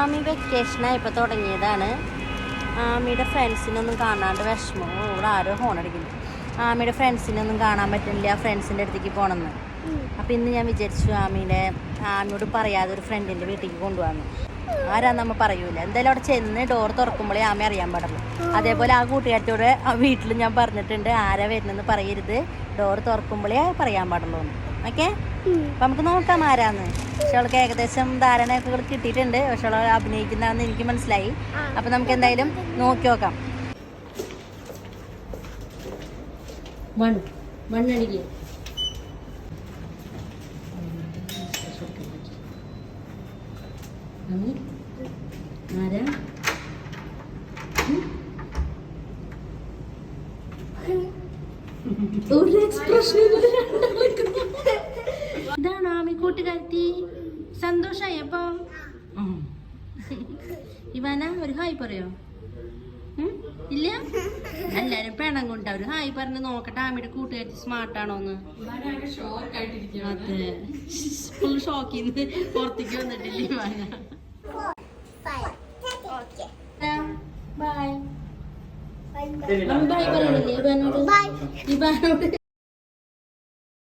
ആമി വെക്കേഷനായപ്പോൾ തുടങ്ങിയതാണ്. ആമിയുടെ ഫ്രണ്ട്സിനൊന്നും കാണാണ്ട് വിഷമോ. ഇവിടെ ആരോ ഹോൺ അടിക്കുന്നു. ആമിയുടെ ഫ്രണ്ട്സിനൊന്നും കാണാൻ പറ്റുന്നില്ല, ഫ്രണ്ട്സിൻ്റെ അടുത്തേക്ക് പോകണമെന്ന്. അപ്പോൾ ഇന്ന് ഞാൻ വിചാരിച്ചു ആമിയോട് പറയാതെ ഒരു ഫ്രണ്ടിൻ്റെ വീട്ടിലേക്ക് കൊണ്ടുപോകാമെന്ന്. ആരാന്ന് നമ്മൾ പറയൂല. എന്തായാലും അവിടെ ചെന്ന് ഡോർ തുറക്കുമ്പോഴേ ആമി അറിയാൻ പാടുള്ളൂ. അതേപോലെ ആ കൂട്ടുകാരിയോട് ആ വീട്ടിൽ ഞാൻ പറഞ്ഞിട്ടുണ്ട്, ആരാ വരുന്നെന്ന് പറയരുത്, ഡോർ തുറക്കുമ്പോഴേ പറയാൻ പാടുള്ളൂ എന്ന്. ഓക്കെ, അപ്പം നമുക്ക് നോക്കാം ആരാന്ന്. പക്ഷെ അവൾക്ക് ഏകദേശം ധാരണയൊക്കെ കിട്ടിയിട്ടുണ്ട്. പക്ഷെ അവൾ അഭിനയിക്കുന്നതാണെന്ന് എനിക്ക് മനസ്സിലായി. അപ്പം നമുക്ക് എന്തായാലും നോക്കി നോക്കാം. മണ്ണടിക്കുക ആരാ? ഒരു എക്സ്പ്രഷൻ ഇതാണോ ആമി കൂട്ടുകാരത്തി? സന്തോഷായി അപ്പം? ഇവാന ഒരു ഹായ് പറയോ? ഇല്ല, എല്ലാരും പെണം കൊണ്ട ഒരു ഹായ് പറഞ്ഞ് നോക്കട്ടെ ആമിയുടെ കൂട്ടുകാരത്തി സ്മാർട്ടാണോന്ന്. അതെ, ഫുൾ ഷോക്കിന്ന് പുറത്തേക്ക് വന്നിട്ടില്ല ഇവാന. ബൈ ബൈ പറയുന്നില്ലേ ഇവാനോട്? ഇവാനോട്